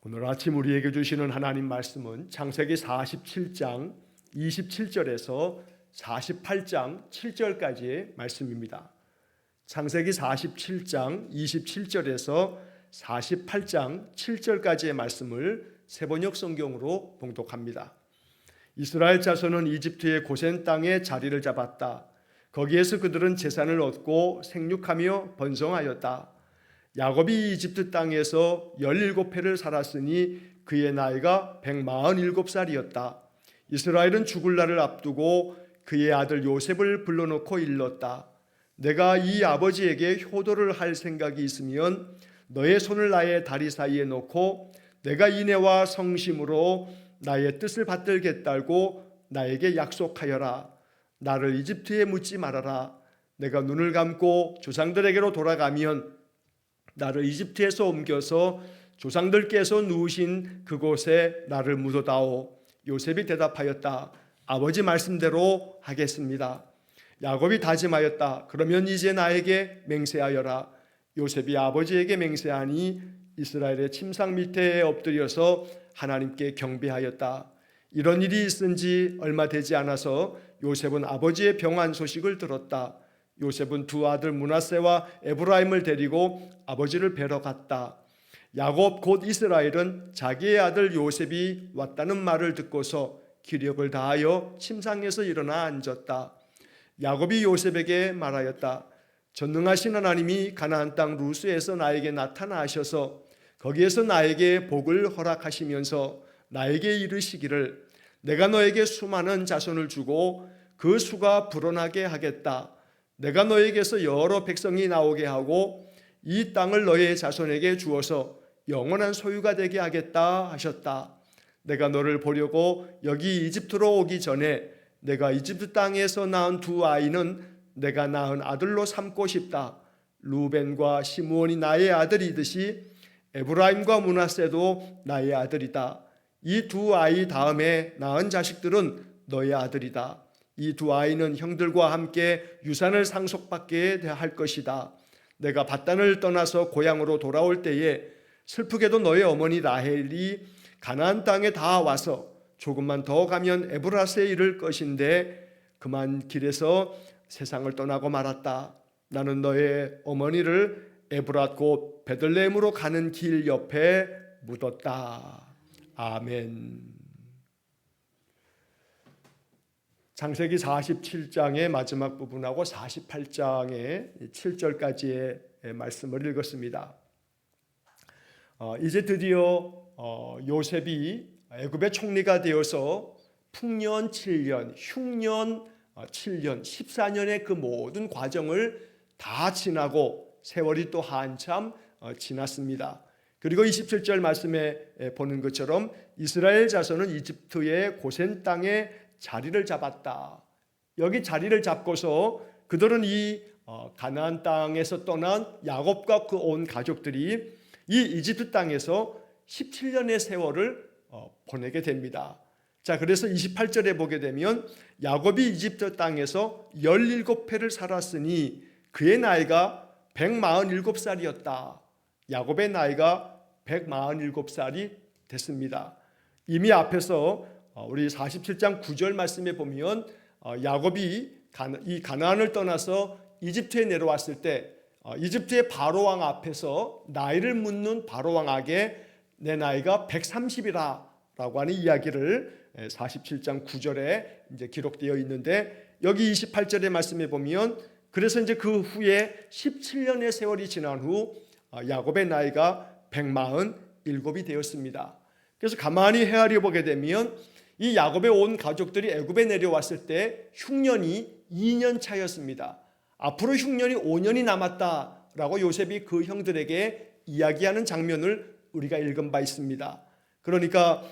오늘 아침 우리에게 주시는 하나님 말씀은 창세기 47장 27절에서 48장 7절까지의 말씀입니다. 창세기 47장 27절에서 48장 7절까지의 말씀을 세번역 성경으로 봉독합니다. 이스라엘 자손은 이집트의 고센 땅에 자리를 잡았다. 거기에서 그들은 재산을 얻고 생육하며 번성하였다. 야곱이 이집트 땅에서 17해를 살았으니 그의 나이가 147살이었다. 이스라엘은 죽을 날을 앞두고 그의 아들 요셉을 불러놓고 일렀다. 내가 이 아버지에게 효도를 할 생각이 있으면 너의 손을 나의 다리 사이에 놓고 내가 이내와 성심으로 나의 뜻을 받들겠다고 나에게 약속하여라. 나를 이집트에 묻지 말아라. 내가 눈을 감고 조상들에게로 돌아가면 나를 이집트에서 옮겨서 조상들께서 누우신 그곳에 나를 묻어다오. 요셉이 대답하였다. 아버지 말씀대로 하겠습니다. 야곱이 다짐하였다. 그러면 이제 나에게 맹세하여라. 요셉이 아버지에게 맹세하니 이스라엘의 침상 밑에 엎드려서 하나님께 경배하였다. 이런 일이 있은 지 얼마 되지 않아서 요셉은 아버지의 병환 소식을 들었다. 요셉은 두 아들 므낫세와 에브라임을 데리고 아버지를 뵈러 갔다. 야곱 곧 이스라엘은 자기의 아들 요셉이 왔다는 말을 듣고서 기력을 다하여 침상에서 일어나 앉았다. 야곱이 요셉에게 말하였다. 전능하신 하나님이 가나안 땅 루스에서 나에게 나타나셔서 거기에서 나에게 복을 허락하시면서 나에게 이르시기를 내가 너에게 수많은 자손을 주고 그 수가 불어나게 하겠다. 내가 너에게서 여러 백성이 나오게 하고 이 땅을 너의 자손에게 주어서 영원한 소유가 되게 하겠다 하셨다. 내가 너를 보려고 여기 이집트로 오기 전에 내가 이집트 땅에서 낳은 두 아이는 내가 낳은 아들로 삼고 싶다. 루벤과 시므온이 나의 아들이듯이 에브라임과 므낫세도 나의 아들이다. 이 두 아이 다음에 낳은 자식들은 너의 아들이다. 이 두 아이는 형들과 함께 유산을 상속받게 할 것이다. 내가 밧단을 떠나서 고향으로 돌아올 때에 슬프게도 너의 어머니 라헬이 가나안 땅에 다 와서 조금만 더 가면 에브라스에 이를 것인데 그만 길에서 세상을 떠나고 말았다. 나는 너의 어머니를 에브랏 곧 베들레헴으로 가는 길 옆에 묻었다. 아멘. 창세기 47장의 마지막 부분하고 48장의 7절까지의 말씀을 읽었습니다. 이제 드디어 요셉이 애굽의 총리가 되어서 풍년 7년, 흉년 7년, 14년의 그 모든 과정을 다 지나고 세월이 또 한참 지났습니다. 그리고 27절 말씀에 보는 것처럼 이스라엘 자손은 이집트의 고센 땅에 자리를 잡았다. 여기 자리를 잡고서 그들은 이 가나안 땅에서 떠난 야곱과 그 온 가족들이 이 이집트 땅에서 17년의 세월을 보내게 됩니다. 자, 그래서 28절에 보게 되면 야곱이 이집트 땅에서 17해를 살았으니 그의 나이가 147살이었다. 야곱의 나이가 147살이 됐습니다. 이미 앞에서 우리 47장 9절 말씀에 보면 야곱이 이 가나안을 떠나서 이집트에 내려왔을 때 이집트의 바로왕 앞에서 나이를 묻는 바로왕에게 내 나이가 130이라 라고 하는 이야기를 47장 9절에 이제 기록되어 있는데 여기 28절의 말씀에 보면 그래서 이제 그 후에 17년의 세월이 지난 후 야곱의 나이가 147이 되었습니다. 그래서 가만히 헤아려 보게 되면 이 야곱의 온 가족들이 애굽에 내려왔을 때 흉년이 2년 차였습니다. 앞으로 흉년이 5년이 남았다라고 요셉이 그 형들에게 이야기하는 장면을 우리가 읽은 바 있습니다. 그러니까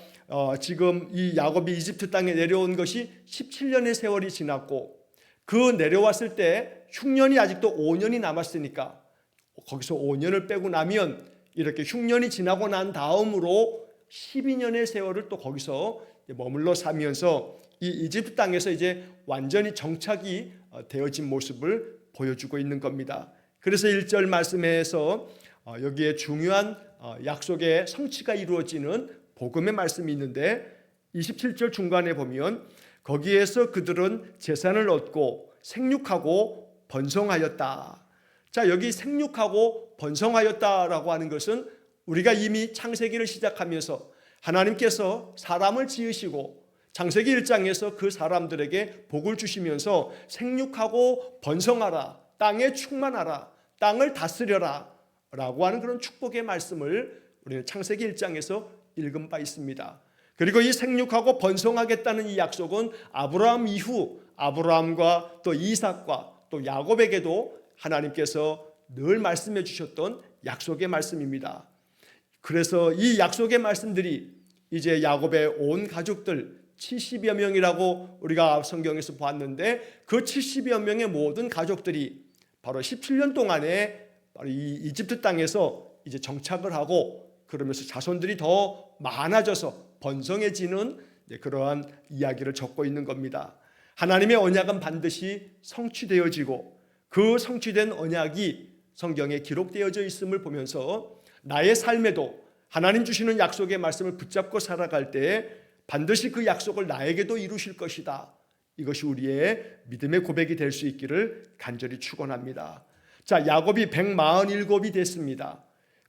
지금 이 야곱이 이집트 땅에 내려온 것이 17년의 세월이 지났고 그 내려왔을 때 흉년이 아직도 5년이 남았으니까 거기서 5년을 빼고 나면 이렇게 흉년이 지나고 난 다음으로 12년의 세월을 또 거기서 머물러 사면서 이 이집트 땅에서 이제 완전히 정착이 되어진 모습을 보여주고 있는 겁니다. 그래서 1절 말씀에서 여기에 중요한 약속의 성취가 이루어지는 복음의 말씀이 있는데 27절 중간에 보면 거기에서 그들은 재산을 얻고 생육하고 번성하였다. 자, 여기 생육하고 번성하였다라고 하는 것은 우리가 이미 창세기를 시작하면서 하나님께서 사람을 지으시고 창세기 1장에서 그 사람들에게 복을 주시면서 생육하고 번성하라, 땅에 충만하라, 땅을 다스려라 라고 하는 그런 축복의 말씀을 우리는 창세기 1장에서 읽은 바 있습니다. 그리고 이 생육하고 번성하겠다는 이 약속은 아브라함 이후 아브라함과 또 이삭과 또 야곱에게도 하나님께서 늘 말씀해 주셨던 약속의 말씀입니다. 그래서 이 약속의 말씀들이 이제 야곱의 온 가족들 70여 명이라고 우리가 성경에서 보았는데 그 70여 명의 모든 가족들이 바로 17년 동안에 바로 이 이집트 땅에서 이제 정착을 하고 그러면서 자손들이 더 많아져서 번성해지는 그러한 이야기를 적고 있는 겁니다. 하나님의 언약은 반드시 성취되어지고 그 성취된 언약이 성경에 기록되어져 있음을 보면서 나의 삶에도 하나님 주시는 약속의 말씀을 붙잡고 살아갈 때 반드시 그 약속을 나에게도 이루실 것이다. 이것이 우리의 믿음의 고백이 될 수 있기를 간절히 축원합니다. 자, 야곱이 147이 됐습니다.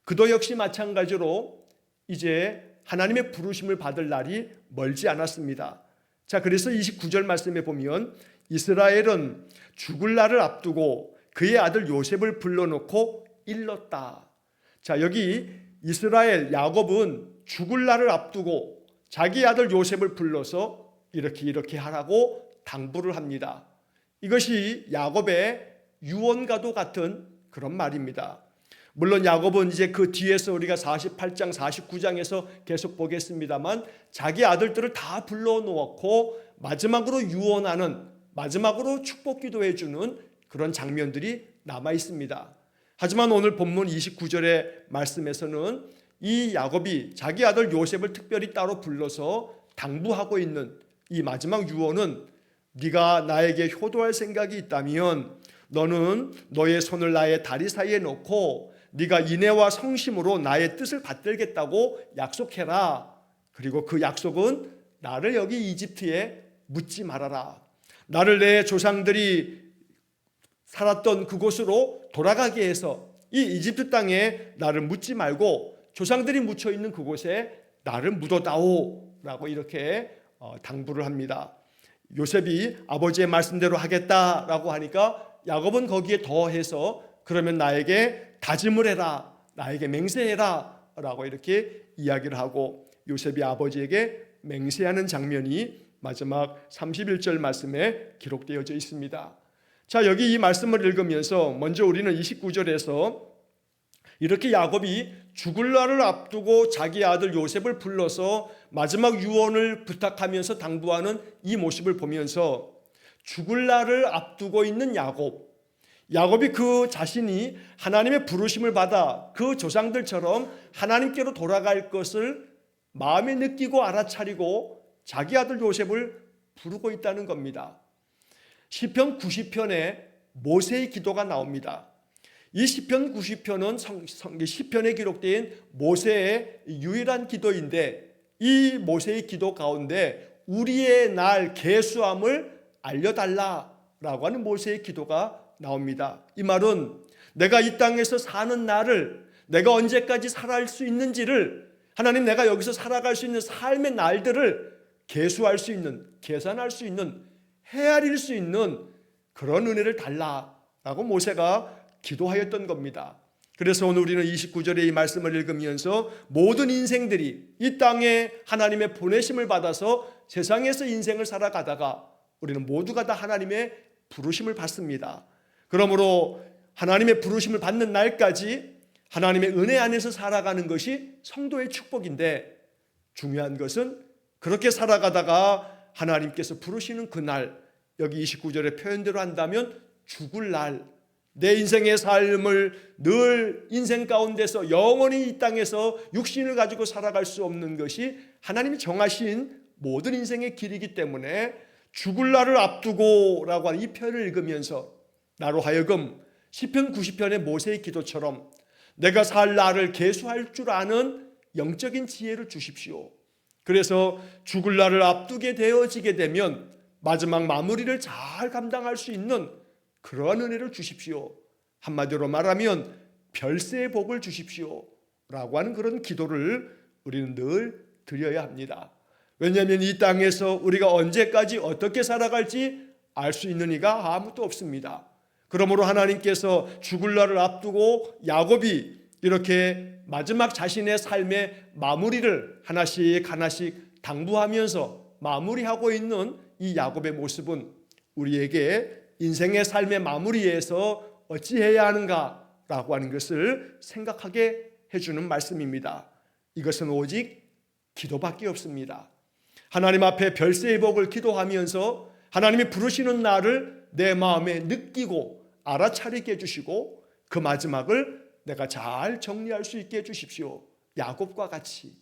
그도 역시 마찬가지로 이제 하나님의 부르심을 받을 날이 멀지 않았습니다. 자, 그래서 29절 말씀에 보면 이스라엘은 죽을 날을 앞두고 그의 아들 요셉을 불러놓고 일렀다. 자, 여기 이스라엘 야곱은 죽을 날을 앞두고 자기 아들 요셉을 불러서 이렇게 하라고 당부를 합니다. 이것이 야곱의 유언과도 같은 그런 말입니다. 물론 야곱은 이제 그 뒤에서 우리가 48장 49장에서 계속 보겠습니다만 자기 아들들을 다 불러놓고 마지막으로 유언하는, 마지막으로 축복 기도해 주는 그런 장면들이 남아 있습니다. 하지만 오늘 본문 29절의 말씀에서는 이 야곱이 자기 아들 요셉을 특별히 따로 불러서 당부하고 있는 이 마지막 유언은 네가 나에게 효도할 생각이 있다면 너는 너의 손을 나의 다리 사이에 놓고 네가 인애와 성심으로 나의 뜻을 받들겠다고 약속해라. 그리고 그 약속은 나를 여기 이집트에 묻지 말아라. 나를 내 조상들이 살았던 그곳으로 돌아가게 해서 이 이집트 땅에 나를 묻지 말고 조상들이 묻혀 있는 그곳에 나를 묻어다오 라고 이렇게 당부를 합니다. 요셉이 아버지의 말씀대로 하겠다라고 하니까 야곱은 거기에 더해서 그러면 나에게 다짐을 해라, 나에게 맹세해라 라고 이렇게 이야기를 하고 요셉이 아버지에게 맹세하는 장면이 마지막 31절 말씀에 기록되어져 있습니다. 자, 여기 이 말씀을 읽으면서 먼저 우리는 29절에서 이렇게 야곱이 죽을 날을 앞두고 자기 아들 요셉을 불러서 마지막 유언을 부탁하면서 당부하는 이 모습을 보면서 죽을 날을 앞두고 있는 야곱이 그 자신이 하나님의 부르심을 받아 그 조상들처럼 하나님께로 돌아갈 것을 마음에 느끼고 알아차리고 자기 아들 요셉을 부르고 있다는 겁니다. 시편 90편에 모세의 기도가 나옵니다. 이 시편 90편은 시편에 기록된 모세의 유일한 기도인데 이 모세의 기도 가운데 우리의 날 계수함을 알려달라라고 하는 모세의 기도가 나옵니다. 이 말은 내가 이 땅에서 사는 날을 내가 언제까지 살아갈 수 있는지를 하나님 내가 여기서 살아갈 수 있는 삶의 날들을 계수할 수 있는, 계산할 수 있는, 헤아릴 수 있는 그런 은혜를 달라라고 모세가 기도하였던 겁니다. 그래서 오늘 우리는 29절의 이 말씀을 읽으면서 모든 인생들이 이 땅에 하나님의 보내심을 받아서 세상에서 인생을 살아가다가 우리는 모두가 다 하나님의 부르심을 받습니다. 그러므로 하나님의 부르심을 받는 날까지 하나님의 은혜 안에서 살아가는 것이 성도의 축복인데 중요한 것은 그렇게 살아가다가 하나님께서 부르시는 그날, 여기 29절의 표현대로 한다면 죽을 날, 내 인생의 삶을 늘 인생 가운데서 영원히 이 땅에서 육신을 가지고 살아갈 수 없는 것이 하나님이 정하신 모든 인생의 길이기 때문에 죽을 날을 앞두고 라고 하는 이 표현을 읽으면서 나로 하여금 시편 90편의 모세의 기도처럼 내가 살 날을 계수할 줄 아는 영적인 지혜를 주십시오. 그래서 죽을 날을 앞두게 되어지게 되면 마지막 마무리를 잘 감당할 수 있는 그러한 은혜를 주십시오. 한마디로 말하면 별세의 복을 주십시오 라고 하는 그런 기도를 우리는 늘 드려야 합니다. 왜냐하면 이 땅에서 우리가 언제까지 어떻게 살아갈지 알 수 있는 이가 아무도 없습니다. 그러므로 하나님께서 죽을 날을 앞두고 야곱이 이렇게 마지막 자신의 삶의 마무리를 하나씩 하나씩 당부하면서 마무리하고 있는 이 야곱의 모습은 우리에게 인생의 삶의 마무리에서 어찌해야 하는가라고 하는 것을 생각하게 해주는 말씀입니다. 이것은 오직 기도밖에 없습니다. 하나님 앞에 별세의 복을 기도하면서 하나님이 부르시는 날을 내 마음에 느끼고 알아차리게 해주시고 그 마지막을 내가 잘 정리할 수 있게 해주십시오. 야곱과 같이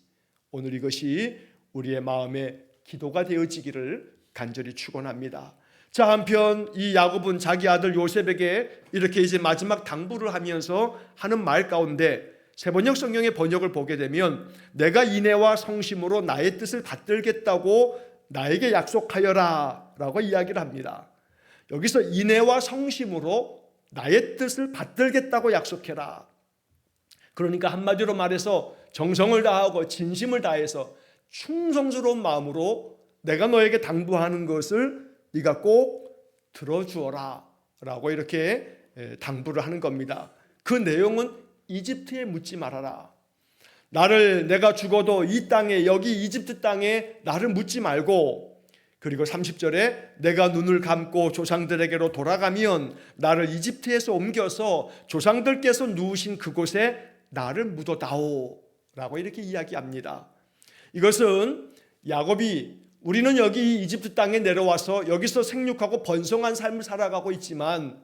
오늘 이것이 우리의 마음의 기도가 되어지기를 간절히 축원합니다. 자, 한편 이 야곱은 자기 아들 요셉에게 이렇게 이제 마지막 당부를 하면서 하는 말 가운데 세번역 성경의 번역을 보게 되면 내가 인애와 성심으로 나의 뜻을 받들겠다고 나에게 약속하여라 라고 이야기를 합니다. 여기서 인애와 성심으로 나의 뜻을 받들겠다고 약속해라. 그러니까 한마디로 말해서 정성을 다하고 진심을 다해서 충성스러운 마음으로 내가 너에게 당부하는 것을 네가 꼭 들어주어라 라고 이렇게 당부를 하는 겁니다. 그 내용은 이집트에 묻지 말아라. 내가 죽어도 이 땅에, 여기 이집트 땅에 나를 묻지 말고, 그리고 30절에 내가 눈을 감고 조상들에게로 돌아가면 나를 이집트에서 옮겨서 조상들께서 누우신 그곳에 나를 묻어다오 라고 이렇게 이야기합니다. 이것은 야곱이 우리는 여기 이집트 땅에 내려와서 여기서 생육하고 번성한 삶을 살아가고 있지만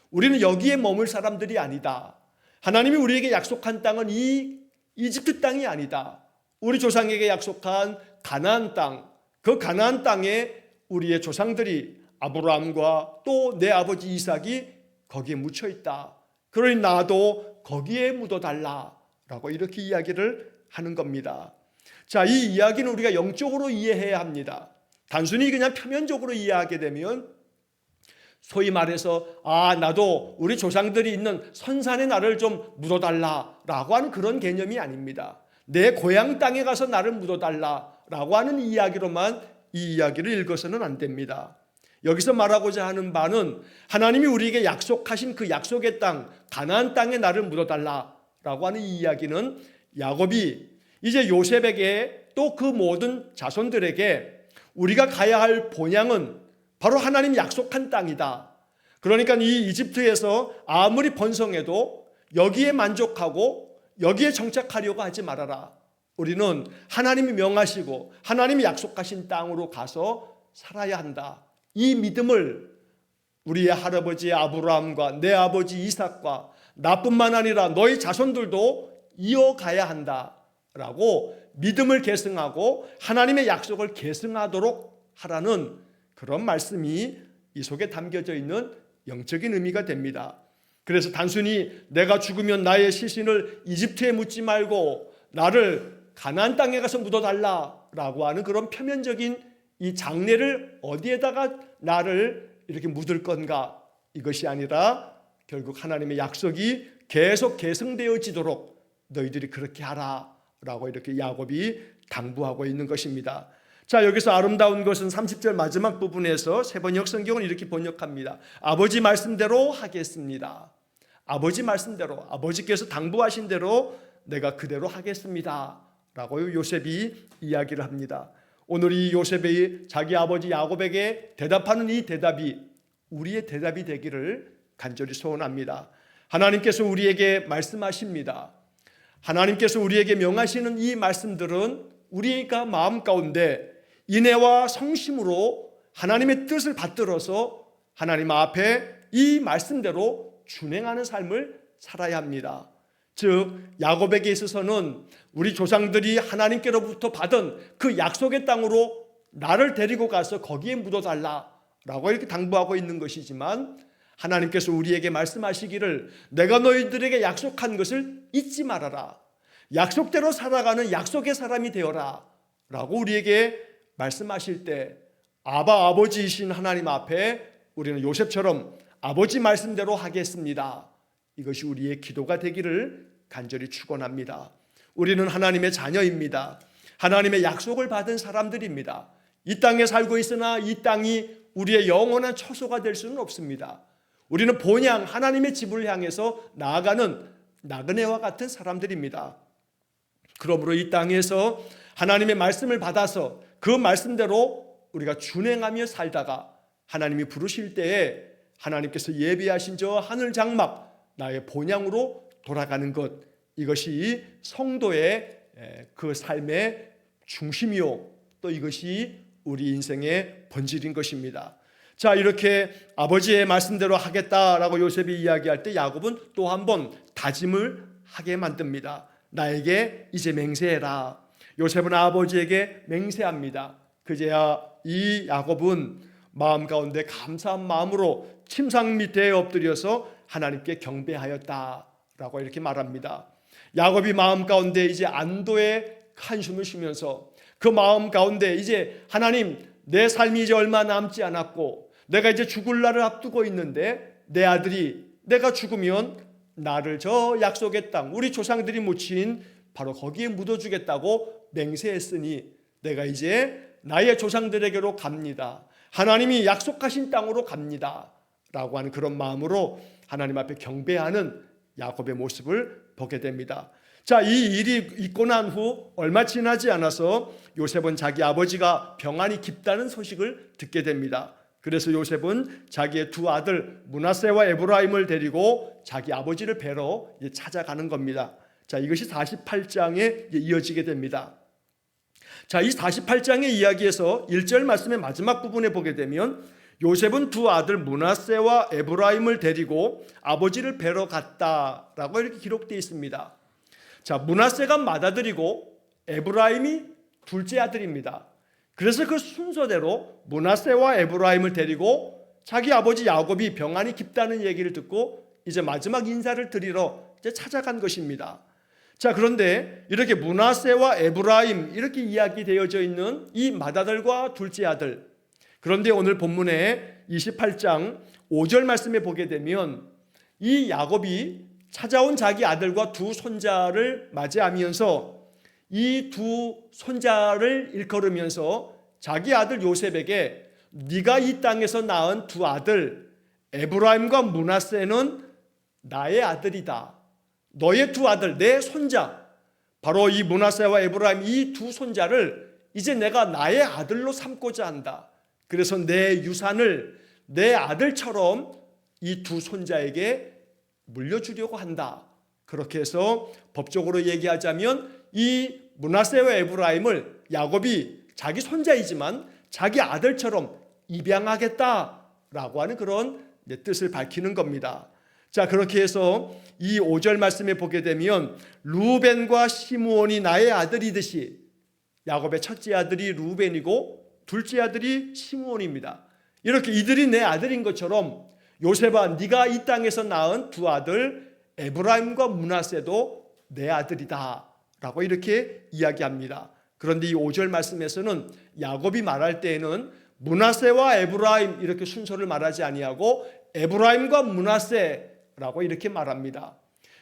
우리는 여기에 머물 사람들이 아니다. 하나님이 우리에게 약속한 땅은 이 이집트 땅이 아니다. 우리 조상에게 약속한 가나안 땅, 그 가나안 땅에 우리의 조상들이 아브라함과 또 내 아버지 이삭이 거기에 묻혀 있다. 그러니 나도 거기에 묻어달라라고 이렇게 이야기를 하는 겁니다. 자, 이 이야기는 우리가 영적으로 이해해야 합니다. 단순히 그냥 표면적으로 이해하게 되면 소위 말해서 나도 우리 조상들이 있는 선산에 나를 좀 묻어달라라고 하는 그런 개념이 아닙니다. 내 고향 땅에 가서 나를 묻어달라라고 하는 이야기로만 이 이야기를 읽어서는 안 됩니다. 여기서 말하고자 하는 바는 하나님이 우리에게 약속하신 그 약속의 땅 가나안 땅에 나를 묻어달라라고 하는 이 이야기는 야곱이 이제 요셉에게 또 그 모든 자손들에게 우리가 가야 할 본향은 바로 하나님 약속한 땅이다. 그러니까 이 이집트에서 아무리 번성해도 여기에 만족하고 여기에 정착하려고 하지 말아라. 우리는 하나님이 명하시고 하나님이 약속하신 땅으로 가서 살아야 한다. 이 믿음을 우리의 할아버지 아브라함과 내 아버지 이삭과 나뿐만 아니라 너희 자손들도 이어가야 한다라고 믿음을 계승하고 하나님의 약속을 계승하도록 하라는 그런 말씀이 이 속에 담겨져 있는 영적인 의미가 됩니다. 그래서 단순히 내가 죽으면 나의 시신을 이집트에 묻지 말고 나를 가나안 땅에 가서 묻어달라라고 하는 그런 표면적인 이 장례를 어디에다가 나를 이렇게 묻을 건가, 이것이 아니라 결국 하나님의 약속이 계속 계승되어지도록 너희들이 그렇게 하라라고 이렇게 야곱이 당부하고 있는 것입니다. 자, 여기서 아름다운 것은 30절 마지막 부분에서 세번역 성경은 이렇게 번역합니다. 아버지 말씀대로 하겠습니다. 아버지 말씀대로, 아버지께서 당부하신 대로 내가 그대로 하겠습니다 라고 요셉이 이야기를 합니다. 오늘 이 요셉이 자기 아버지 야곱에게 대답하는 이 대답이 우리의 대답이 되기를 간절히 소원합니다. 하나님께서 우리에게 말씀하십니다. 하나님께서 우리에게 명하시는 이 말씀들은 우리가 마음 가운데 인애와 성심으로 하나님의 뜻을 받들어서 하나님 앞에 이 말씀대로 준행하는 삶을 살아야 합니다. 즉 야곱에게 있어서는 우리 조상들이 하나님께로부터 받은 그 약속의 땅으로 나를 데리고 가서 거기에 묻어달라라고 이렇게 당부하고 있는 것이지만, 하나님께서 우리에게 말씀하시기를 내가 너희들에게 약속한 것을 잊지 말아라. 약속대로 살아가는 약속의 사람이 되어라 라고 우리에게 말씀하실 때 아버지이신 하나님 앞에 우리는 요셉처럼 아버지 말씀대로 하겠습니다. 이것이 우리의 기도가 되기를 간절히 축원합니다. 우리는 하나님의 자녀입니다. 하나님의 약속을 받은 사람들입니다. 이 땅에 살고 있으나 이 땅이 우리의 영원한 처소가 될 수는 없습니다. 우리는 본향 하나님의 집을 향해서 나아가는 나그네와 같은 사람들입니다. 그러므로 이 땅에서 하나님의 말씀을 받아서 그 말씀대로 우리가 준행하며 살다가 하나님이 부르실 때에 하나님께서 예비하신 저 하늘 장막 나의 본향으로 돌아가는 것, 이것이 성도의 그 삶의 중심이요 또 이것이 우리 인생의 본질인 것입니다. 자, 이렇게 아버지의 말씀대로 하겠다라고 요셉이 이야기할 때 야곱은 또 한 번 다짐을 하게 만듭니다. 나에게 이제 맹세해라. 요셉은 아버지에게 맹세합니다. 그제야 이 야곱은 마음 가운데 감사한 마음으로 침상 밑에 엎드려서 하나님께 경배하였다라고 이렇게 말합니다. 야곱이 마음 가운데 이제 안도의 한숨을 쉬면서 그 마음 가운데 이제 하나님, 내 삶이 이제 얼마 남지 않았고 내가 이제 죽을 날을 앞두고 있는데 내 아들이 내가 죽으면 나를 저 약속의 땅, 우리 조상들이 묻힌 바로 거기에 묻어주겠다고 맹세했으니 내가 이제 나의 조상들에게로 갑니다. 하나님이 약속하신 땅으로 갑니다 라고 하는 그런 마음으로 하나님 앞에 경배하는 야곱의 모습을 보게 됩니다. 자, 이 일이 있고 난 후 얼마 지나지 않아서 요셉은 자기 아버지가 병환이 깊다는 소식을 듣게 됩니다. 그래서 요셉은 자기의 두 아들 므낫세와 에브라임을 데리고 자기 아버지를 뵈러 찾아가는 겁니다. 자, 이것이 48장에 이어지게 됩니다. 자, 이 48장의 이야기에서 1절 말씀의 마지막 부분에 보게 되면 요셉은 두 아들 므낫세와 에브라임을 데리고 아버지를 뵈러 갔다라고 이렇게 기록되어 있습니다. 자, 므낫세가 맏아들이고 에브라임이 둘째 아들입니다. 그래서 그 순서대로 므낫세와 에브라임을 데리고 자기 아버지 야곱이 병환이 깊다는 얘기를 듣고 이제 마지막 인사를 드리러 이제 찾아간 것입니다. 자, 그런데 이렇게 므낫세와 에브라임 이렇게 이야기되어져 있는 이 맏아들과 둘째 아들, 그런데 오늘 본문에 28장 5절 말씀에 보게 되면 이 야곱이 찾아온 자기 아들과 두 손자를 맞이하면서 이 두 손자를 일컬으면서 자기 아들 요셉에게 네가 이 땅에서 낳은 두 아들 에브라임과 므낫세는 나의 아들이다. 너의 두 아들, 내 손자, 바로 이 므낫세와 에브라임 이 두 손자를 이제 내가 나의 아들로 삼고자 한다. 그래서 내 유산을 내 아들처럼 이 두 손자에게 물려주려고 한다. 그렇게 해서 법적으로 얘기하자면 이 므낫세와 에브라임을 야곱이 자기 손자이지만 자기 아들처럼 입양하겠다라고 하는 그런 뜻을 밝히는 겁니다. 자, 그렇게 해서 이 5절 말씀에 보게 되면 루벤과 시므온이 나의 아들이듯이, 야곱의 첫째 아들이 루벤이고 둘째 아들이 시므온입니다. 이렇게 이들이 내 아들인 것처럼 요셉아, 네가 이 땅에서 낳은 두 아들 에브라임과 므낫세도 내 아들이다 라고 이렇게 이야기합니다. 그런데 이 5절 말씀에서는 야곱이 말할 때에는 므낫세와 에브라임 이렇게 순서를 말하지 아니하고 에브라임과 므낫세라고 이렇게 말합니다.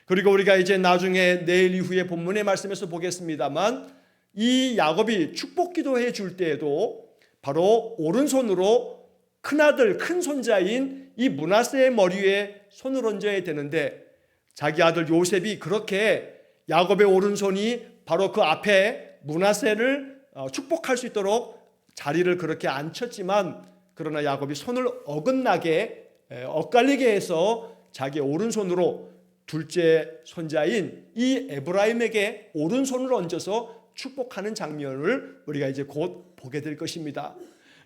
그리고 우리가 이제 나중에 내일 이후에 본문의 말씀에서 보겠습니다만 이 야곱이 축복 기도해 줄 때에도 바로 오른손으로 큰아들 큰 손자인 이 므낫세의 머리 위에 손을 얹어야 되는데 자기 아들 요셉이 그렇게 야곱의 오른손이 바로 그 앞에 므낫세를 축복할 수 있도록 자리를 그렇게 앉혔지만, 그러나 야곱이 손을 어긋나게 엇갈리게 해서 자기 오른손으로 둘째 손자인 이 에브라임에게 오른손을 얹어서 축복하는 장면을 우리가 이제 곧 보게 될 것입니다.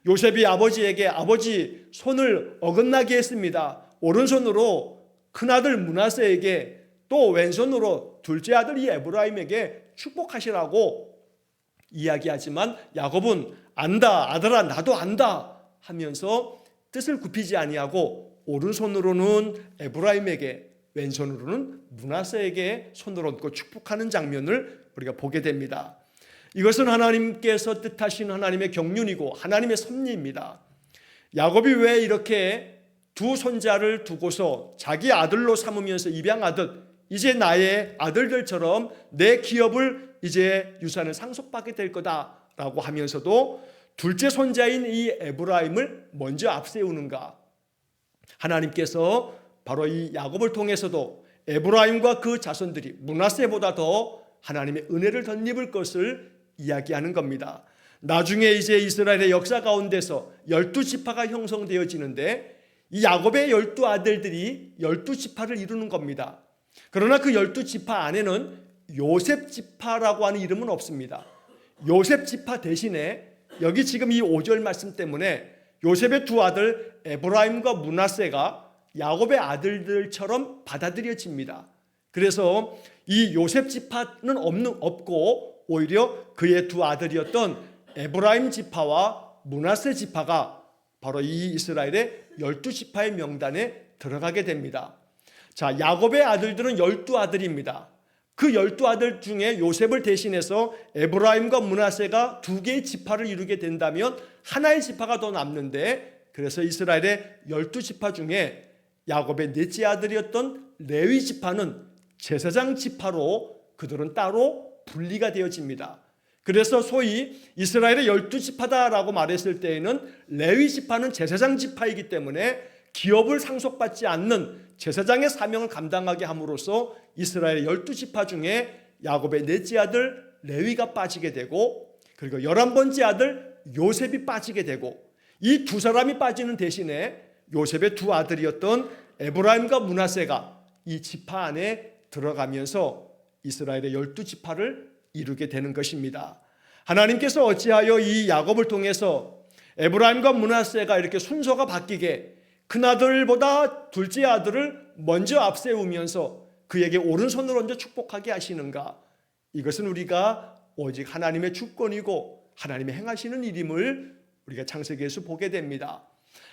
요셉이 아버지에게 아버지 손을 어긋나게 했습니다. 오른손으로 큰아들 므낫세에게 또 왼손으로 둘째 아들 이 에브라임에게 축복하시라고 이야기하지만 야곱은 안다 아들아 나도 안다 하면서 뜻을 굽히지 아니하고 오른손으로는 에브라임에게, 왼손으로는 므낫세에게 손을 얹고 축복하는 장면을 우리가 보게 됩니다. 이것은 하나님께서 뜻하신 하나님의 경륜이고 하나님의 섭리입니다. 야곱이 왜 이렇게 두 손자를 두고서 자기 아들로 삼으면서 입양하듯 이제 나의 아들들처럼 내 기업을 이제 유산을 상속받게 될 거다라고 하면서도 둘째 손자인 이 에브라임을 먼저 앞세우는가? 하나님께서 바로 이 야곱을 통해서도 에브라임과 그 자손들이 므낫세보다 더 하나님의 은혜를 덧입을 것을 이야기하는 겁니다. 나중에 이제 이스라엘의 역사 가운데서 12지파가 형성되어지는데 이 야곱의 12아들들이 12지파를 이루는 겁니다. 그러나 그 12지파 안에는 요셉지파라고 하는 이름은 없습니다. 요셉지파 대신에 여기 지금 이 5절 말씀 때문에 요셉의 두 아들 에브라임과 므낫세가 야곱의 아들들처럼 받아들여집니다. 그래서 이 요셉지파는 없고 오히려 그의 두 아들이었던 에브라임 지파와 므낫세 지파가 바로 이 이스라엘의 12지파의 명단에 들어가게 됩니다. 자, 야곱의 아들들은 12아들입니다. 그 12아들 중에 요셉을 대신해서 에브라임과 므낫세가 두 개의 지파를 이루게 된다면 하나의 지파가 더 남는데, 그래서 이스라엘의 12지파 중에 야곱의 넷째 아들이었던 레위 지파는 제사장 지파로 그들은 따로 분리가 되어집니다. 그래서 소위 이스라엘의 12지파다라고 말했을 때에는 레위 지파는 제사장 지파이기 때문에 기업을 상속받지 않는 제사장의 사명을 감당하게 함으로써 이스라엘의 12지파 중에 야곱의 넷째 아들 레위가 빠지게 되고, 그리고 11번째 아들 요셉이 빠지게 되고, 이 두 사람이 빠지는 대신에 요셉의 두 아들이었던 에브라임과 므낫세가 이 지파 안에 들어가면서 이스라엘의 12지파를 이루게 되는 것입니다. 하나님께서 어찌하여 이 야곱을 통해서 에브라임과 므낫세가 이렇게 순서가 바뀌게 큰아들보다 둘째 아들을 먼저 앞세우면서 그에게 오른손으로 얹어 축복하게 하시는가? 이것은 우리가 오직 하나님의 주권이고 하나님의 행하시는 일임을 우리가 창세기에서 보게 됩니다.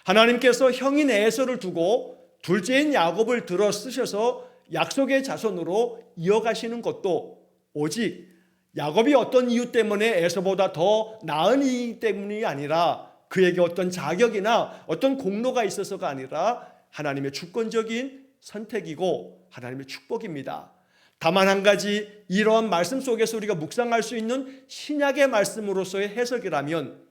하나님께서 형인 에서를 두고 둘째인 야곱을 들어 쓰셔서 약속의 자손으로 이어가시는 것도 오직 야곱이 어떤 이유 때문에 에서보다 더 나은 이유 때문이 아니라 그에게 어떤 자격이나 어떤 공로가 있어서가 아니라 하나님의 주권적인 선택이고 하나님의 축복입니다. 다만 한 가지, 이러한 말씀 속에서 우리가 묵상할 수 있는 신약의 말씀으로서의 해석이라면,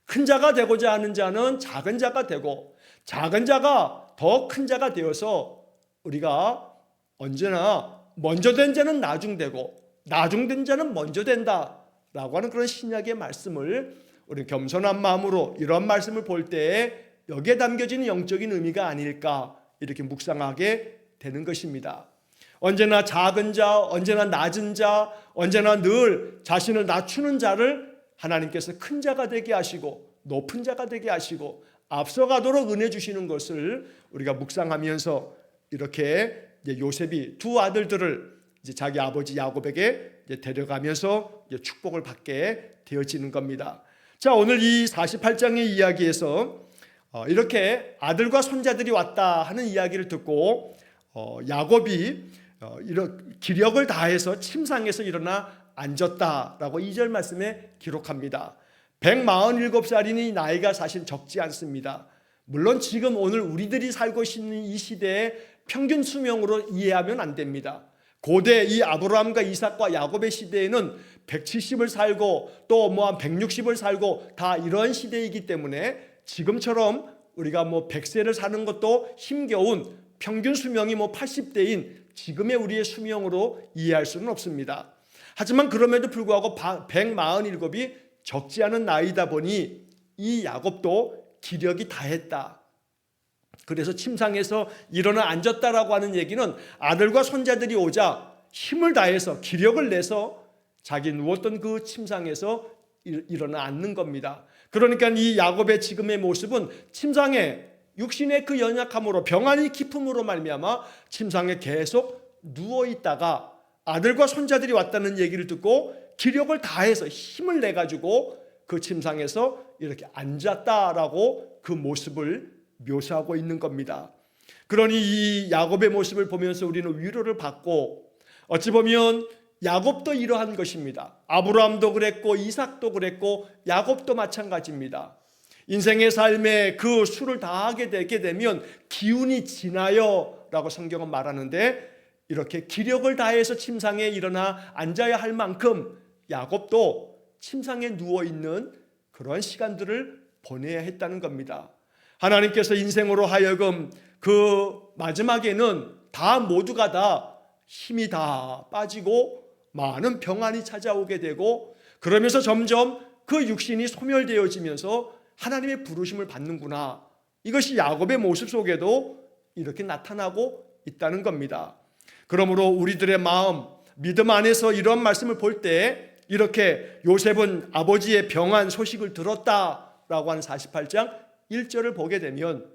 큰 자가 되고자 하는 자는 작은 자가 되고 작은 자가 더 큰 자가 되어서 우리가 언제나 먼저 된 자는 나중되고 나중된 자는 먼저 된다라고 하는 그런 신약의 말씀을 우리 겸손한 마음으로 이런 말씀을 볼 때에 여기에 담겨지는 영적인 의미가 아닐까 이렇게 묵상하게 되는 것입니다. 언제나 작은 자, 언제나 낮은 자, 언제나 늘 자신을 낮추는 자를 하나님께서 큰 자가 되게 하시고 높은 자가 되게 하시고 앞서가도록 은혜 주시는 것을 우리가 묵상하면서 이렇게 요셉이 두 아들들을 이제 자기 아버지 야곱에게 데려가면서 축복을 받게 되어지는 겁니다. 자, 오늘 이 48장의 이야기에서 이렇게 아들과 손자들이 왔다 하는 이야기를 듣고 야곱이 기력을 다해서 침상에서 일어나 앉았다라고 2절 말씀에 기록합니다. 147살이니 나이가 사실 적지 않습니다. 물론 지금 오늘 우리들이 살고 있는 이 시대의 평균 수명으로 이해하면 안 됩니다. 고대 이 아브라함과 이삭과 야곱의 시대에는 170을 살고 또 한 160을 살고 다 이런 시대이기 때문에 지금처럼 우리가 100세를 사는 것도 힘겨운 평균 수명이 80대인 지금의 우리의 수명으로 이해할 수는 없습니다. 하지만 그럼에도 불구하고 147이 적지 않은 나이다 보니 이 야곱도 기력이 다했다. 그래서 침상에서 일어나 앉았다라고 하는 얘기는 아들과 손자들이 오자 힘을 다해서 기력을 내서 자기 누웠던 그 침상에서 일어나 앉는 겁니다. 그러니까 이 야곱의 지금의 모습은 침상에 육신의 그 연약함으로 병환이 깊음으로 말미암아 침상에 계속 누워 있다가 아들과 손자들이 왔다는 얘기를 듣고 기력을 다해서 힘을 내 가지고 그 침상에서 이렇게 앉았다라고 그 모습을 묘사하고 있는 겁니다. 그러니 이 야곱의 모습을 보면서 우리는 위로를 받고, 어찌 보면 야곱도 이러한 것입니다. 아브라함도 그랬고 이삭도 그랬고 야곱도 마찬가지입니다. 인생의 삶에 그 수를 다하게 되게 되면 기운이 지나요 라고 성경은 말하는데, 이렇게 기력을 다해서 침상에 일어나 앉아야 할 만큼 야곱도 침상에 누워있는 그러한 시간들을 보내야 했다는 겁니다. 하나님께서 인생으로 하여금 그 마지막에는 다 모두가 다 힘이 다 빠지고 많은 병환이 찾아오게 되고, 그러면서 점점 그 육신이 소멸되어지면서 하나님의 부르심을 받는구나, 이것이 야곱의 모습 속에도 이렇게 나타나고 있다는 겁니다. 그러므로 우리들의 마음, 믿음 안에서 이런 말씀을 볼 때, 이렇게 요셉은 아버지의 병환 소식을 들었다라고 하는 48장 1절을 보게 되면,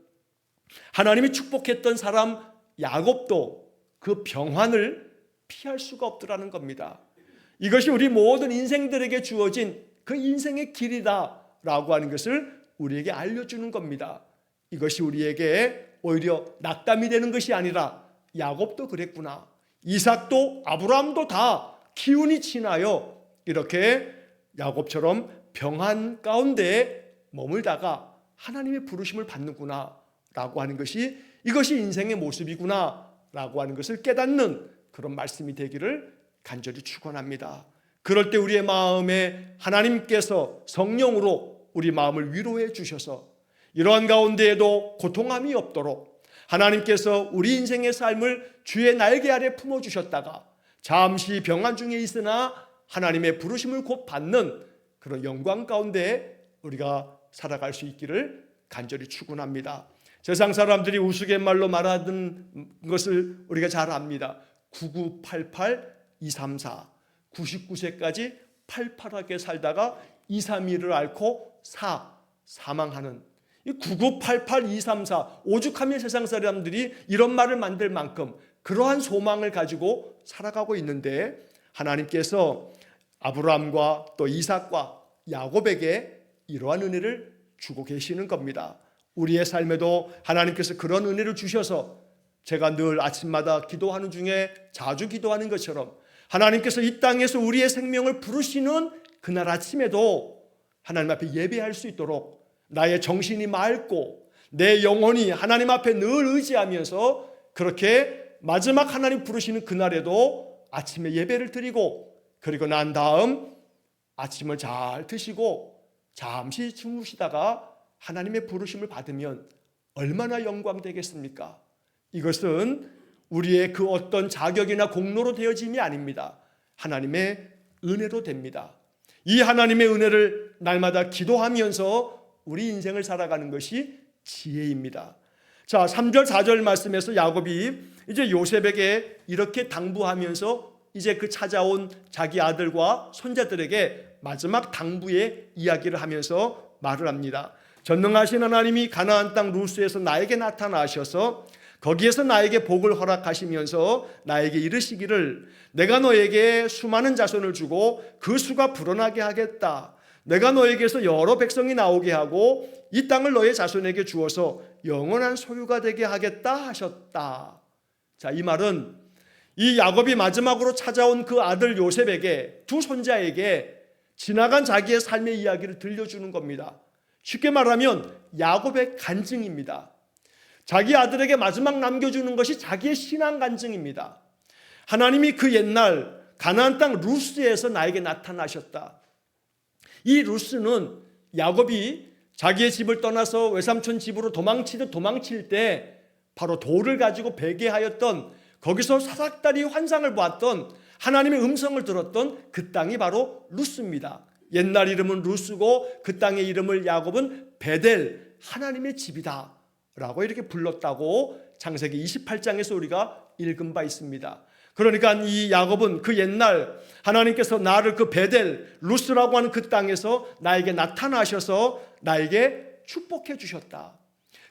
하나님이 축복했던 사람 야곱도 그 병환을 피할 수가 없더라는 겁니다. 이것이 우리 모든 인생들에게 주어진 그 인생의 길이다라고 하는 것을 우리에게 알려주는 겁니다. 이것이 우리에게 오히려 낙담이 되는 것이 아니라, 야곱도 그랬구나, 이삭도 아브라함도 다 기운이 지나요 이렇게 야곱처럼 병환 가운데 머물다가 하나님의 부르심을 받는구나 라고 하는 것이, 이것이 인생의 모습이구나 라고 하는 것을 깨닫는 그런 말씀이 되기를 간절히 축원합니다. 그럴 때 우리의 마음에 하나님께서 성령으로 우리 마음을 위로해 주셔서 이러한 가운데에도 고통함이 없도록 하나님께서 우리 인생의 삶을 주의 날개 아래 품어주셨다가 잠시 병환 중에 있으나 하나님의 부르심을 곧 받는 그런 영광 가운데 우리가 살아갈 수 있기를 간절히 축원합니다. 세상 사람들이 우스갯말로 말하는 것을 우리가 잘 압니다. 9988 234, 99세까지 팔팔하게 살다가 231을 앓고 사망하는, 이 9988 234, 오죽하면 세상 사람들이 이런 말을 만들 만큼 그러한 소망을 가지고 살아가고 있는데, 하나님께서 아브라함과 또 이삭과 야곱에게 이러한 은혜를 주고 계시는 겁니다. 우리의 삶에도 하나님께서 그런 은혜를 주셔서, 제가 늘 아침마다 기도하는 중에 자주 기도하는 것처럼, 하나님께서 이 땅에서 우리의 생명을 부르시는 그날 아침에도 하나님 앞에 예배할 수 있도록 나의 정신이 맑고 내 영혼이 하나님 앞에 늘 의지하면서, 그렇게 마지막 하나님 부르시는 그날에도 아침에 예배를 드리고, 그리고 난 다음 아침을 잘 드시고 잠시 주무시다가 하나님의 부르심을 받으면 얼마나 영광 되겠습니까? 이것은 우리의 그 어떤 자격이나 공로로 되어짐이 아닙니다. 하나님의 은혜로 됩니다. 이 하나님의 은혜를 날마다 기도하면서 우리 인생을 살아가는 것이 지혜입니다. 자, 3절 4절 말씀에서 야곱이 이제 요셉에게 이렇게 당부하면서 이제 그 찾아온 자기 아들과 손자들에게 마지막 당부의 이야기를 하면서 말을 합니다. 전능하신 하나님이 가나안 땅 루스에서 나에게 나타나셔서 거기에서 나에게 복을 허락하시면서 나에게 이르시기를, 내가 너에게 수많은 자손을 주고 그 수가 불어나게 하겠다. 내가 너에게서 여러 백성이 나오게 하고 이 땅을 너의 자손에게 주어서 영원한 소유가 되게 하겠다 하셨다. 자, 이 말은 이 야곱이 마지막으로 찾아온 그 아들 요셉에게, 두 손자에게 지나간 자기의 삶의 이야기를 들려주는 겁니다. 쉽게 말하면 야곱의 간증입니다. 자기 아들에게 마지막 남겨주는 것이 자기의 신앙 간증입니다. 하나님이 그 옛날 가나안 땅 루스에서 나에게 나타나셨다. 이 루스는 야곱이 자기의 집을 떠나서 외삼촌 집으로 도망칠 때 바로 돌을 가지고 베개하였던, 거기서 사닥다리 환상을 보았던, 하나님의 음성을 들었던 그 땅이 바로 루스입니다. 옛날 이름은 루스고 그 땅의 이름을 야곱은 베델, 하나님의 집이다 라고 이렇게 불렀다고 창세기 28장에서 우리가 읽은 바 있습니다. 그러니까 이 야곱은 그 옛날 하나님께서 나를 그 베델, 루스라고 하는 그 땅에서 나에게 나타나셔서 나에게 축복해 주셨다.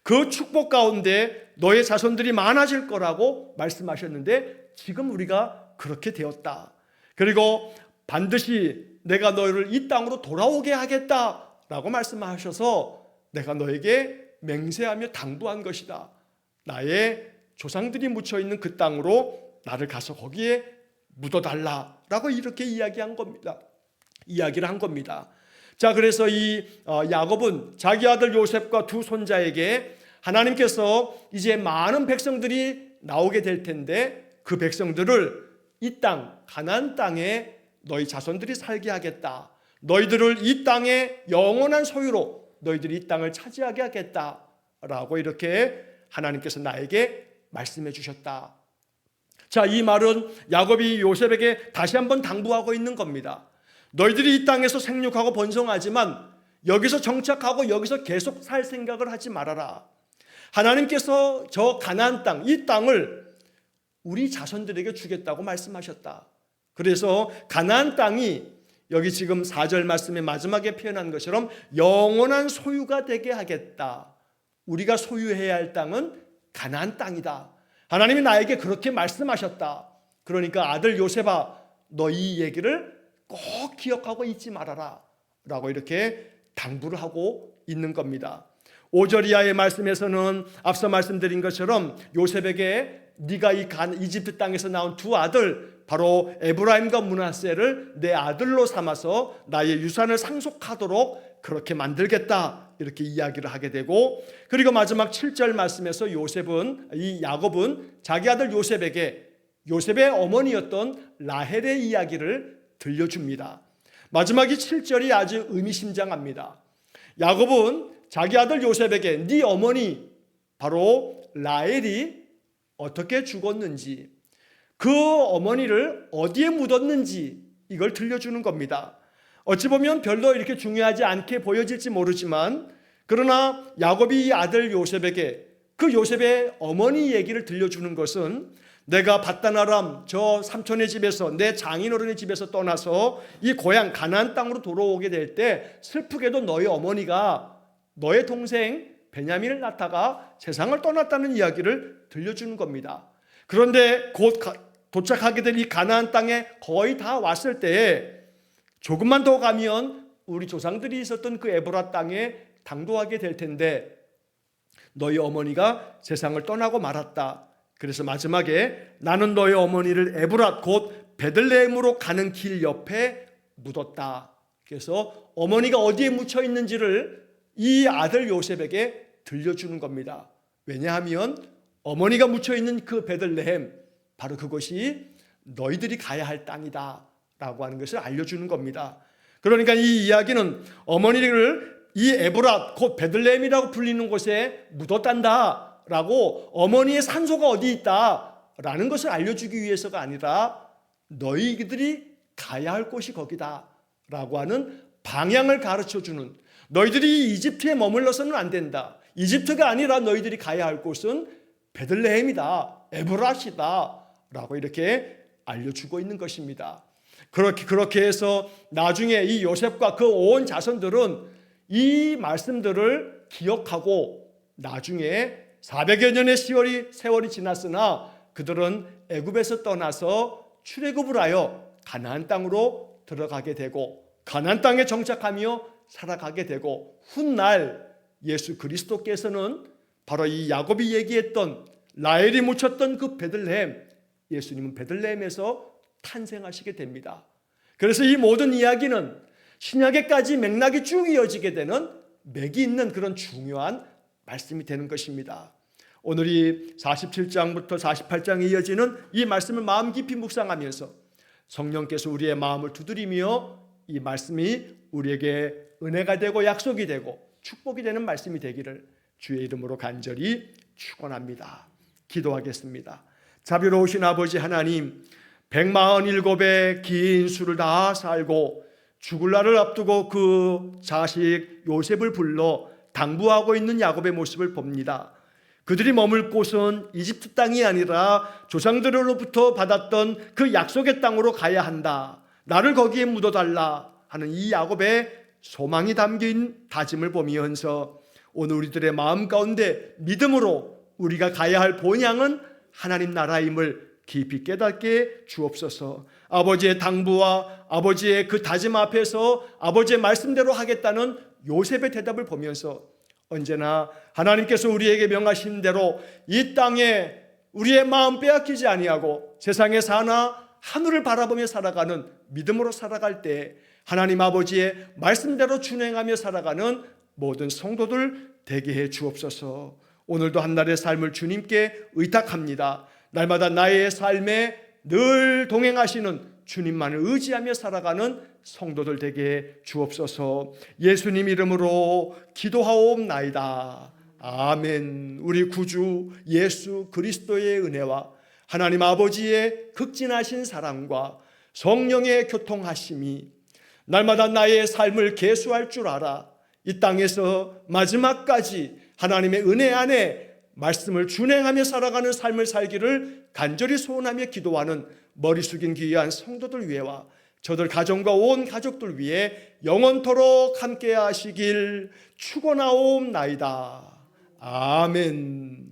그 축복 가운데 너의 자손들이 많아질 거라고 말씀하셨는데, 지금 우리가 그렇게 되었다. 그리고 반드시 내가 너희를 이 땅으로 돌아오게 하겠다라고 말씀하셔서 내가 너에게 맹세하며 당부한 것이다 나의 조상들이 묻혀 있는 그 땅으로 나를 가서 거기에 묻어달라라고 이렇게 이야기를 한 겁니다. 자, 그래서 이 야곱은 자기 아들 요셉과 두 손자에게 하나님께서 이제 많은 백성들이 나오게 될 텐데 그 백성들을 이 땅 가나안 땅에 너희 자손들이 살게 하겠다. 너희들을 이 땅의 영원한 소유로 너희들이 이 땅을 차지하게 하겠다라고 이렇게 하나님께서 나에게 말씀해 주셨다. 자, 이 말은 야곱이 요셉에게 다시 한번 당부하고 있는 겁니다. 너희들이 이 땅에서 생육하고 번성하지만 여기서 정착하고 여기서 계속 살 생각을 하지 말아라. 하나님께서 저 가나안 땅, 이 땅을 우리 자손들에게 주겠다고 말씀하셨다. 그래서 가나안 땅이 여기 지금 4절 말씀의 마지막에 표현한 것처럼 영원한 소유가 되게 하겠다. 우리가 소유해야 할 땅은 가나안 땅이다. 하나님이 나에게 그렇게 말씀하셨다. 그러니까 아들 요셉아, 너 이 얘기를 꼭 기억하고 잊지 말아라 라고 이렇게 당부를 하고 있는 겁니다. 5절 이하의 말씀에서는 앞서 말씀드린 것처럼 요셉에게 네가 이 이집트 땅에서 나온 두 아들 바로 에브라임과 므낫세를 내 아들로 삼아서 나의 유산을 상속하도록 그렇게 만들겠다 이렇게 이야기를 하게 되고, 그리고 마지막 7절 말씀에서 야곱은 자기 아들 요셉에게 요셉의 어머니였던 라헬의 이야기를 들려줍니다. 마지막 이 7절이 아주 의미심장합니다. 야곱은 자기 아들 요셉에게 네 어머니 바로 라헬이 어떻게 죽었는지, 그 어머니를 어디에 묻었는지 이걸 들려주는 겁니다. 어찌 보면 별로 이렇게 중요하지 않게 보여질지 모르지만, 그러나 야곱이 이 아들 요셉에게 그 요셉의 어머니 얘기를 들려주는 것은 내가 밧단아람 저 삼촌의 집에서 내 장인어른의 집에서 떠나서 이 고향 가나안 땅으로 돌아오게 될 때 슬프게도 너희 어머니가 너의 동생 베냐민을 낳다가 세상을 떠났다는 이야기를 들려주는 겁니다. 그런데 곧 도착하게 될 이 가나안 땅에 거의 다 왔을 때에 조금만 더 가면 우리 조상들이 있었던 그 에브라 땅에 당도하게 될 텐데 너희 어머니가 세상을 떠나고 말았다. 그래서 마지막에 나는 너희 어머니를 에브랏 곧 베들레헴으로 가는 길 옆에 묻었다. 그래서 어머니가 어디에 묻혀 있는지를 이 아들 요셉에게 들려주는 겁니다. 왜냐하면 어머니가 묻혀 있는 그 베들레헴, 바로 그것이 너희들이 가야 할 땅이다 라고 하는 것을 알려주는 겁니다. 그러니까 이 이야기는 어머니를 이 에브랏 곧 베들레헴이라고 불리는 곳에 묻었단다 라고, 어머니의 산소가 어디 있다 라는 것을 알려주기 위해서가 아니라 너희들이 가야 할 곳이 거기다 라고 하는 방향을 가르쳐주는, 너희들이 이집트에 머물러서는 안 된다, 이집트가 아니라 너희들이 가야 할 곳은 베들레헴이다, 에브랏이다 라고 이렇게 알려주고 있는 것입니다. 그렇게 해서 나중에 이 요셉과 그 온 자손들은 이 말씀들을 기억하고 나중에 400여 년의 세월이 지났으나 그들은 애굽에서 떠나서 출애굽을 하여 가나안 땅으로 들어가게 되고 가나안 땅에 정착하며 살아가게 되고, 훗날 예수 그리스도께서는 바로 이 야곱이 얘기했던 라헬이 묻혔던 그 베들레헴, 예수님은 베들레헴에서 탄생하시게 됩니다. 그래서 이 모든 이야기는 신약에까지 맥락이 쭉 이어지게 되는 맥이 있는 그런 중요한 말씀이 되는 것입니다. 오늘이 47장부터 48장에 이어지는 이 말씀을 마음 깊이 묵상하면서 성령께서 우리의 마음을 두드리며 이 말씀이 우리에게 은혜가 되고 약속이 되고 축복이 되는 말씀이 되기를 주의 이름으로 간절히 축원합니다. 기도하겠습니다. 자비로우신 아버지 하나님, 147의 긴 수를 다 살고 죽을 날을 앞두고 그 자식 요셉을 불러 당부하고 있는 야곱의 모습을 봅니다. 그들이 머물 곳은 이집트 땅이 아니라 조상들로부터 받았던 그 약속의 땅으로 가야 한다, 나를 거기에 묻어달라 하는 이 야곱의 소망이 담긴 다짐을 보면서 오늘 우리들의 마음 가운데 믿음으로 우리가 가야 할 본향은 하나님 나라임을 깊이 깨닫게 주옵소서. 아버지의 당부와 아버지의 그 다짐 앞에서 아버지의 말씀대로 하겠다는 요셉의 대답을 보면서 언제나 하나님께서 우리에게 명하신 대로 이 땅에 우리의 마음 빼앗기지 아니하고 세상에 사나 하늘을 바라보며 살아가는 믿음으로 살아갈 때 하나님 아버지의 말씀대로 준행하며 살아가는 모든 성도들 되게 해 주옵소서. 오늘도 한 날의 삶을 주님께 의탁합니다. 날마다 나의 삶에 늘 동행하시는 주님만을 의지하며 살아가는 성도들 되게 해 주옵소서. 예수님 이름으로 기도하옵나이다. 아멘. 우리 구주 예수 그리스도의 은혜와 하나님 아버지의 극진하신 사랑과 성령의 교통하심이 날마다 나의 삶을 계수할 줄 알아 이 땅에서 마지막까지 하나님의 은혜 안에 말씀을 준행하며 살아가는 삶을 살기를 간절히 소원하며 기도하는 머리 숙인 귀한 성도들 위해와 저들 가정과 온 가족들 위해 영원토록 함께 하시길 축원하옵나이다. 아멘.